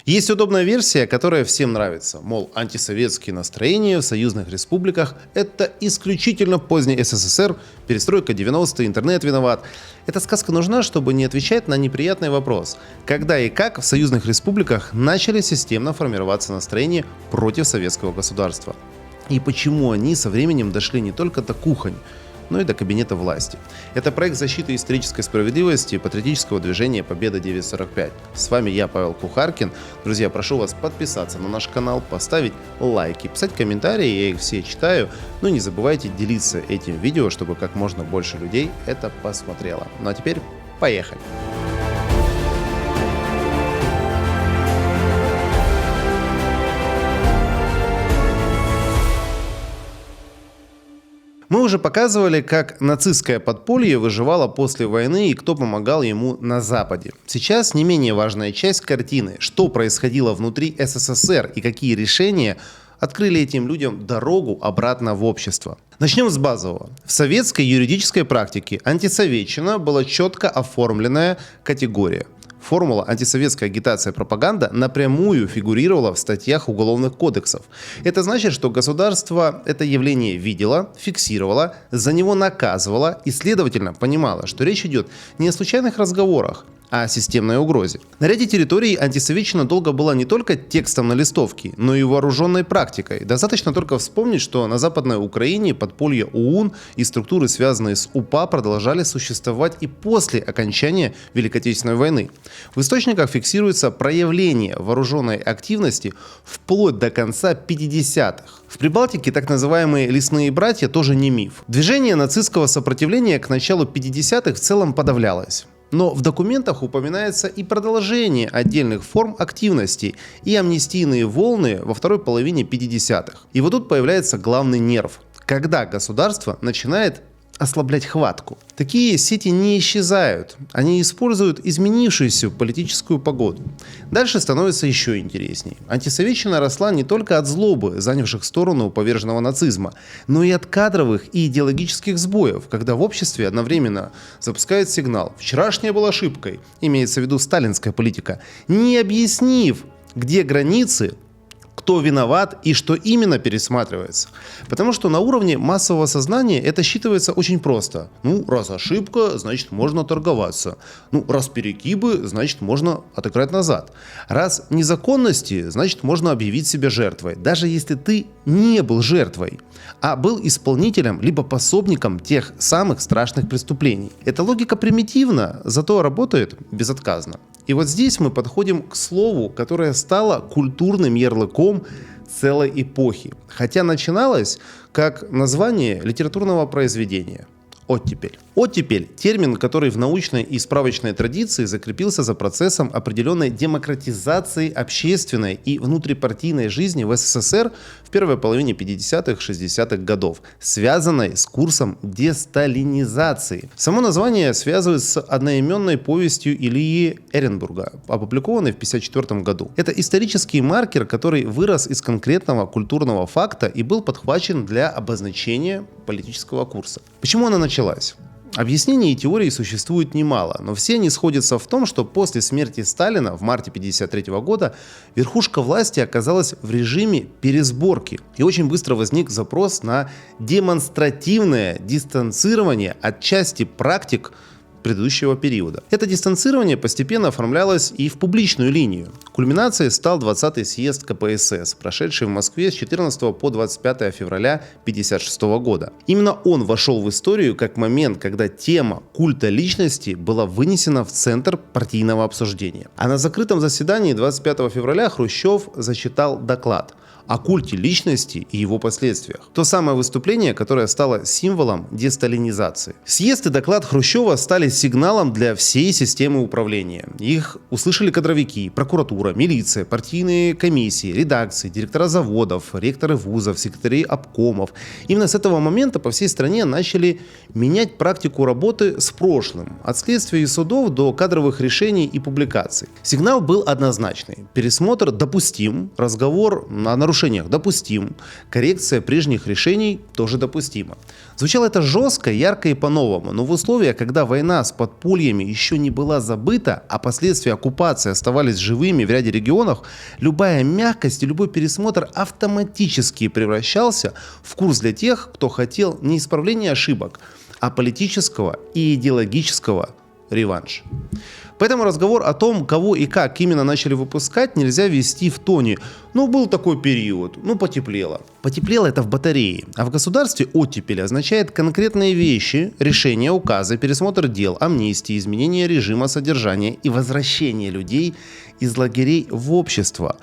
Есть удобная версия, которая всем нравится. Мол, антисоветские настроения в союзных республиках – это исключительно поздний СССР, перестройка 90-е, интернет виноват. Эта сказка нужна, чтобы не отвечать на неприятный вопрос. Когда и как в союзных республиках начали системно формироваться настроения против советского государства? И почему они со временем дошли не только до кухонь, но и до кабинета власти. Это проект защиты исторической справедливости патриотического движения «Победа 945». С вами я, Павел Кухаркин. Друзья, прошу вас подписаться на наш канал, поставить лайки, писать комментарии, я их все читаю. Ну и не забывайте делиться этим видео, чтобы как можно больше людей это посмотрело. Ну а теперь поехали! Мы уже показывали, как нацистское подполье выживало после войны и кто помогал ему на Западе. Сейчас не менее важная часть картины, что происходило внутри СССР и какие решения открыли этим людям дорогу обратно в общество. Начнем с базового. В советской юридической практике антисоветчина была четко оформленная категория. Формула «антисоветская агитация и пропаганда» напрямую фигурировала в статьях уголовных кодексов. Это значит, что государство это явление видело, фиксировало, за него наказывало и, следовательно, понимало, что речь идет не о случайных разговорах, а о системной угрозе. На ряде территорий антисоветчина долго была не только текстом на листовке, но и вооруженной практикой. Достаточно только вспомнить, что на Западной Украине подполье ОУН и структуры, связанные с УПА, продолжали существовать и после окончания Великой Отечественной войны. В источниках фиксируется проявление вооруженной активности вплоть до конца 50-х. В Прибалтике так называемые лесные братья тоже не миф. Движение нацистского сопротивления к началу 50-х в целом подавлялось. Но в документах упоминается и продолжение отдельных форм активности и амнистийные волны во второй половине 50-х. И вот тут появляется главный нерв, когда государство начинает ослаблять хватку. Такие сети не исчезают, они используют изменившуюся политическую погоду. Дальше становится еще интересней. Антисоветчина росла не только от злобы, занявших сторону поверженного нацизма, но и от кадровых и идеологических сбоев, когда в обществе одновременно запускают сигнал «вчерашняя была ошибкой», имеется в виду сталинская политика, не объяснив, где границы, кто виноват и что именно пересматривается. Потому что на уровне массового сознания это считывается очень просто. Раз ошибка, значит можно торговаться. Раз перегибы, значит можно отыграть назад. Раз незаконности, значит можно объявить себя жертвой. Даже если ты не был жертвой, а был исполнителем либо пособником тех самых страшных преступлений. Эта логика примитивна, зато работает безотказно. И вот здесь мы подходим к слову, которое стало культурным ярлыком целой эпохи. Хотя начиналось как название литературного произведения. Оттепель. Оттепель – термин, который в научной и справочной традиции закрепился за процессом определенной демократизации общественной и внутрипартийной жизни в СССР в первой половине 50-х, 60-х годов, связанной с курсом десталинизации. Само название связывают с одноименной повестью Ильи Эренбурга, опубликованной в 1954 году. Это исторический маркер, который вырос из конкретного культурного факта и был подхвачен для обозначения политического курса. Почему она началась? Объяснений и теорий существует немало, но все они сходятся в том, что после смерти Сталина в марте 1953 года верхушка власти оказалась в режиме пересборки. И очень быстро возник запрос на демонстративное дистанцирование от части практик предыдущего периода. Это дистанцирование постепенно оформлялось и в публичную линию. Кульминацией стал 20-й съезд КПСС, прошедший в Москве с 14 по 25 февраля 1956 года. Именно он вошел в историю как момент, когда тема культа личности была вынесена в центр партийного обсуждения. А на закрытом заседании 25 февраля Хрущев зачитал доклад о культе личности и его последствиях. То самое выступление, которое стало символом десталинизации. Съезд и доклад Хрущева стали сигналом для всей системы управления. Их услышали кадровики, прокуратура, милиция, партийные комиссии, редакции, директора заводов, ректоры вузов, секретари обкомов. Именно с этого момента по всей стране начали менять практику работы с прошлым, от следствия и судов до кадровых решений и публикаций. Сигнал был однозначный. Пересмотр допустим, разговор о нарушении нарушениях допустим, коррекция прежних решений тоже допустима. Звучало это жестко, ярко и по-новому, но в условиях, когда война с подпольями еще не была забыта, а последствия оккупации оставались живыми в ряде регионов, любая мягкость и любой пересмотр автоматически превращался в курс для тех, кто хотел не исправления ошибок, а политического и идеологического реванша. Поэтому разговор о том, кого и как именно начали выпускать, нельзя вести в тоне был такой период, потеплело». Потеплело это в батарее, а в государстве оттепель означает конкретные вещи, решения, указы, пересмотр дел, амнистии, изменение режима содержания и возвращение людей из лагерей в общество,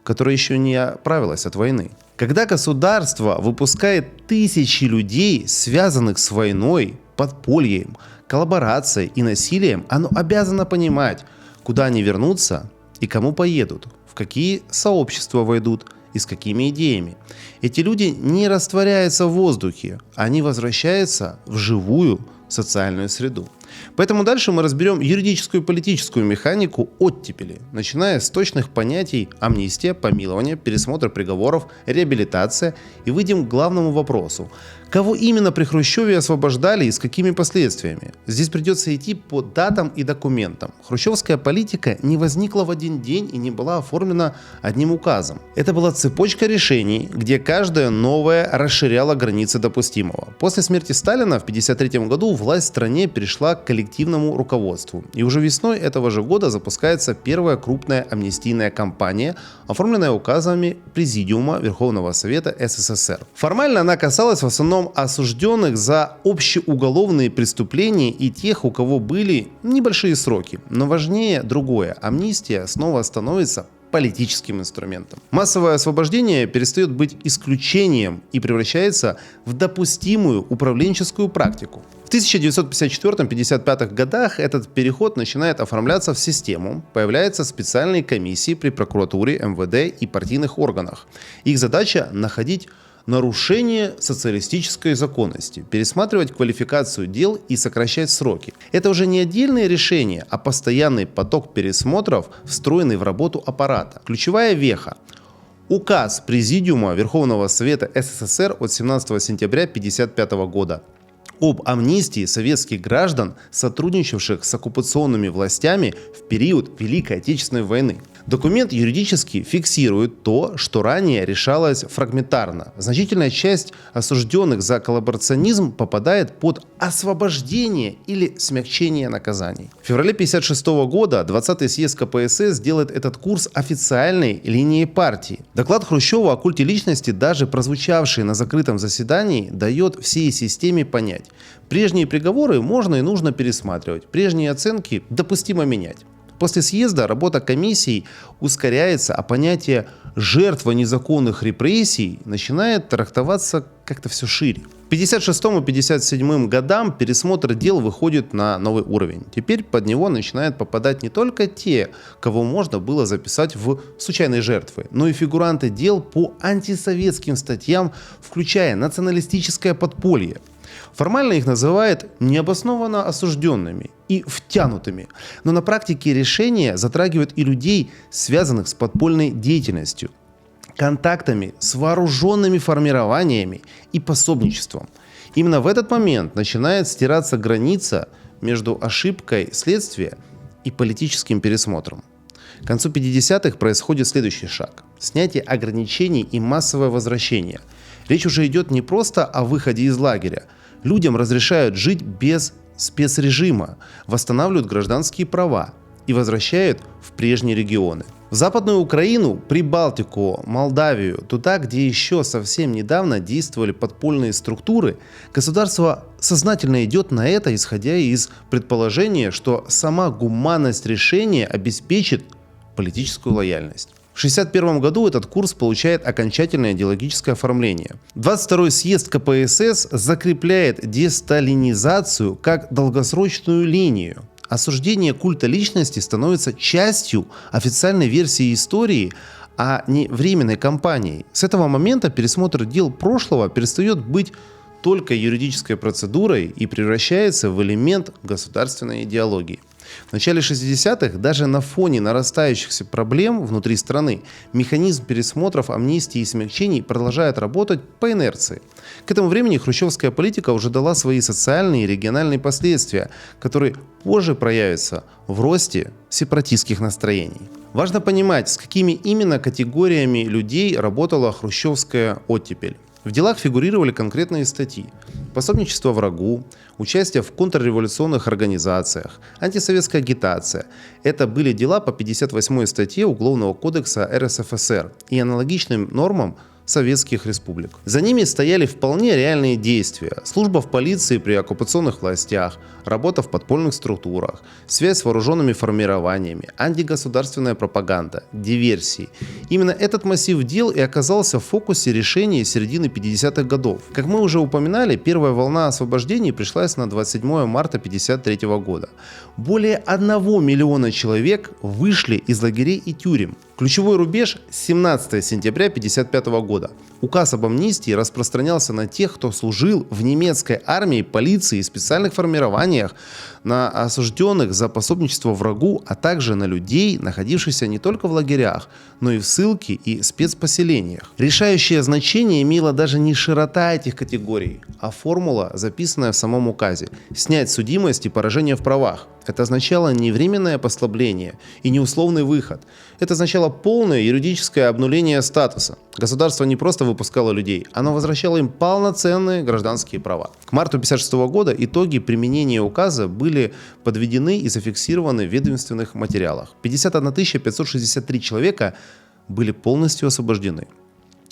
которое еще не оправилось от войны. Когда государство выпускает тысячи людей, связанных с войной, подпольем, коллаборацией и насилием, оно обязано понимать, куда они вернутся и кому поедут, в какие сообщества войдут и с какими идеями. Эти люди не растворяются в воздухе, они возвращаются в живую социальную среду. Поэтому дальше мы разберем юридическую и политическую механику оттепели, начиная с точных понятий амнистия, помилование, пересмотр приговоров, реабилитация, и выйдем к главному вопросу. Кого именно при Хрущеве освобождали и с какими последствиями? Здесь придется идти по датам и документам. Хрущевская политика не возникла в один день и не была оформлена одним указом. Это была цепочка решений, где каждая новая расширяла границы допустимого. После смерти Сталина в 1953 году власть в стране перешла к коллективному руководству. И уже весной этого же года запускается первая крупная амнистийная кампания, оформленная указами Президиума Верховного Совета СССР. Формально она касалась в основном осужденных за общеуголовные преступления и тех, у кого были небольшие сроки. Но важнее другое. Амнистия снова становится политическим инструментом. Массовое освобождение перестает быть исключением и превращается в допустимую управленческую практику. В 1954-1955 годах этот переход начинает оформляться в систему, появляются специальные комиссии при прокуратуре, МВД и партийных органах. Их задача – находить нарушение социалистической законности, пересматривать квалификацию дел и сокращать сроки. Это уже не отдельные решения, а постоянный поток пересмотров, встроенный в работу аппарата. Ключевая веха. Указ Президиума Верховного Совета СССР от 17 сентября 1955 года об амнистии советских граждан, сотрудничавших с оккупационными властями в период Великой Отечественной войны. Документ юридически фиксирует то, что ранее решалось фрагментарно. Значительная часть осужденных за коллаборационизм попадает под освобождение или смягчение наказаний. В феврале 1956 года 20-й съезд КПСС делает этот курс официальной линией партии. Доклад Хрущева о культе личности, даже прозвучавший на закрытом заседании, дает всей системе понять: прежние приговоры можно и нужно пересматривать, прежние оценки допустимо менять. После съезда работа комиссий ускоряется, а понятие «жертва незаконных репрессий» начинает трактоваться как-то все шире. К 1956 и 1957 годам пересмотр дел выходит на новый уровень. Теперь под него начинают попадать не только те, кого можно было записать в случайные жертвы, но и фигуранты дел по антисоветским статьям, включая националистическое подполье. Формально их называют необоснованно осужденными и втянутыми, но на практике решения затрагивают и людей, связанных с подпольной деятельностью, контактами с вооруженными формированиями и пособничеством. Именно в этот момент начинает стираться граница между ошибкой следствия и политическим пересмотром. К концу 50-х происходит следующий шаг – снятие ограничений и массовое возвращение. Речь уже идет не просто о выходе из лагеря. Людям разрешают жить без спецрежима, восстанавливают гражданские права и возвращают в прежние регионы. В Западную Украину, Прибалтику, Молдавию, туда, где еще совсем недавно действовали подпольные структуры, государство сознательно идет на это, исходя из предположения, что сама гуманность решения обеспечит политическую лояльность. В 1961 году этот курс получает окончательное идеологическое оформление. 22-й съезд КПСС закрепляет десталинизацию как долгосрочную линию. Осуждение культа личности становится частью официальной версии истории, а не временной кампанией. С этого момента пересмотр дел прошлого перестает быть только юридической процедурой и превращается в элемент государственной идеологии. В начале 60-х даже на фоне нарастающих проблем внутри страны механизм пересмотров, амнистии и смягчений продолжает работать по инерции. К этому времени хрущевская политика уже дала свои социальные и региональные последствия, которые позже проявятся в росте сепаратистских настроений. Важно понимать, с какими именно категориями людей работала хрущевская оттепель. В делах фигурировали конкретные статьи: пособничество врагу, участие в контрреволюционных организациях, антисоветская агитация. Это были дела по 58-й статье Уголовного кодекса РСФСР и аналогичным нормам советских республик. За ними стояли вполне реальные действия: служба в полиции при оккупационных властях, работа в подпольных структурах, связь с вооруженными формированиями, антигосударственная пропаганда, диверсии. Именно этот массив дел и оказался в фокусе решений середины 50-х годов. Как мы уже упоминали, первая волна освобождений пришлась на 27 марта 1953 года. Более 1 миллиона человек вышли из лагерей и тюрем. Ключевой рубеж – 17 сентября 1955 года. Указ об амнистии распространялся на тех, кто служил в немецкой армии, полиции и специальных формированиях, на осужденных за пособничество врагу, а также на людей, находившихся не только в лагерях, но и в ссылке и спецпоселениях. Решающее значение имела даже не широта этих категорий, а формула, записанная в самом указе – снять судимость и поражение в правах. Это означало не временное послабление и не условный выход. Это означало полное юридическое обнуление статуса. Государство не просто выпускало людей, оно возвращало им полноценные гражданские права. К марту 1956 года итоги применения указа были подведены и зафиксированы в ведомственных материалах. 51 563 человека были полностью освобождены.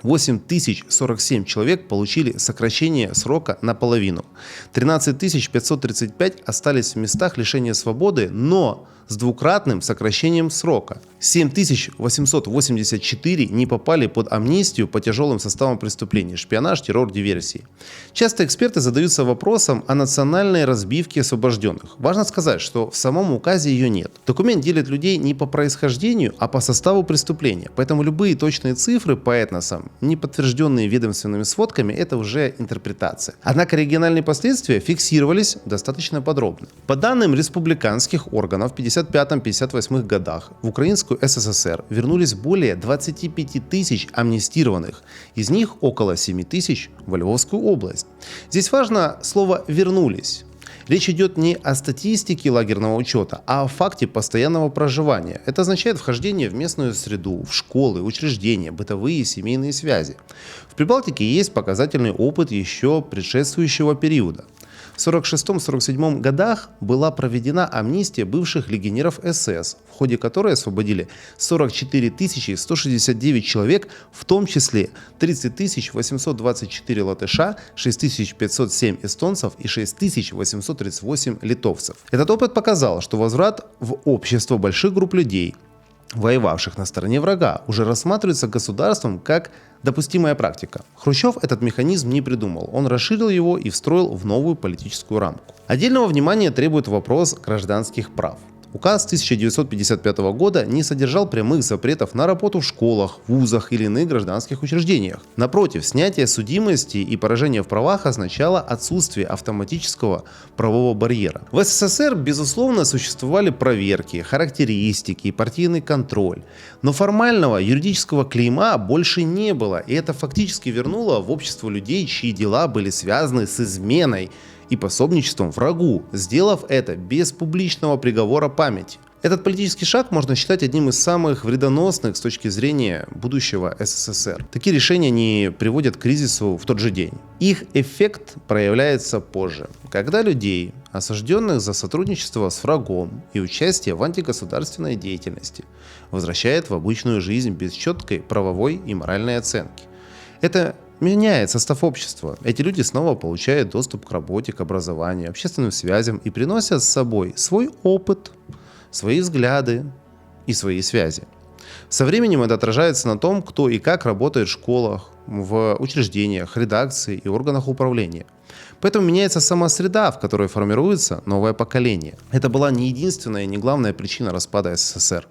8047 человек получили сокращение срока наполовину. 13 535 остались в местах лишения свободы, но с двукратным сокращением срока. 7884 не попали под амнистию по тяжелым составам преступлений: шпионаж, террор, диверсии. Часто эксперты задаются вопросом о национальной разбивке освобожденных. Важно сказать, что в самом указе ее нет. Документ делит людей не по происхождению, а по составу преступления. Поэтому любые точные цифры по этносам, не подтвержденные ведомственными сводками, это уже интерпретация. Однако региональные последствия фиксировались достаточно подробно. По данным республиканских органов, в 1955-1958 годах в Украинскую ССР вернулись более 25 тысяч амнистированных, из них около 7 тысяч в Львовскую область. Здесь важно слово «вернулись». Речь идет не о статистике лагерного учета, а о факте постоянного проживания. Это означает вхождение в местную среду, в школы, учреждения, бытовые и семейные связи. В Прибалтике есть показательный опыт еще предшествующего периода. В 1946-1947 годах была проведена амнистия бывших легионеров СС, в ходе которой освободили 44 169 человек, в том числе 30 824 латыша, 6 507 эстонцев и 6 838 литовцев. Этот опыт показал, что возврат в общество больших групп людей, воевавших на стороне врага, уже рассматривается государством как допустимая практика. Хрущев этот механизм не придумал, он расширил его и встроил в новую политическую рамку. Отдельного внимания требует вопрос гражданских прав. Указ 1955 года не содержал прямых запретов на работу в школах, вузах или иных гражданских учреждениях. Напротив, снятие судимости и поражение в правах означало отсутствие автоматического правового барьера. В СССР, безусловно, существовали проверки, характеристики и партийный контроль. Но формального юридического клейма больше не было, и это фактически вернуло в общество людей, чьи дела были связаны с изменой и пособничеством врагу, сделав это без публичного приговора памяти. Этот политический шаг можно считать одним из самых вредоносных с точки зрения будущего СССР. Такие решения не приводят к кризису в тот же день. Их эффект проявляется позже, когда людей, осужденных за сотрудничество с врагом и участие в антигосударственной деятельности, возвращает в обычную жизнь без четкой правовой и моральной оценки. Это меняет состав общества. Эти люди снова получают доступ к работе, к образованию, общественным связям и приносят с собой свой опыт, свои взгляды и свои связи. Со временем это отражается на том, кто и как работает в школах, в учреждениях, редакции и органах управления. Поэтому меняется сама среда, в которой формируется новое поколение. Это была не единственная и не главная причина распада СССР.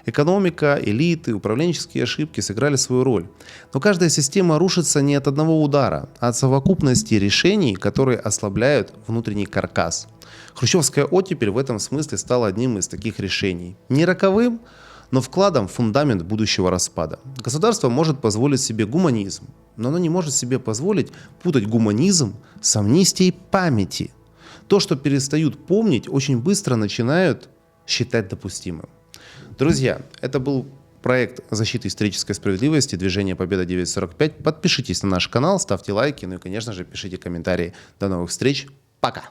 Экономика, элиты, управленческие ошибки сыграли свою роль. Но каждая система рушится не от одного удара, а от совокупности решений, которые ослабляют внутренний каркас. Хрущевская оттепель в этом смысле стала одним из таких решений. Не роковым, но вкладом в фундамент будущего распада. Государство может позволить себе гуманизм, но оно не может себе позволить путать гуманизм с амнистией памяти. То, что перестают помнить, очень быстро начинают считать допустимым. Друзья, это был проект защиты исторической справедливости, движение Победа 945. Подпишитесь на наш канал, ставьте лайки, ну и, конечно же, пишите комментарии. До новых встреч. Пока!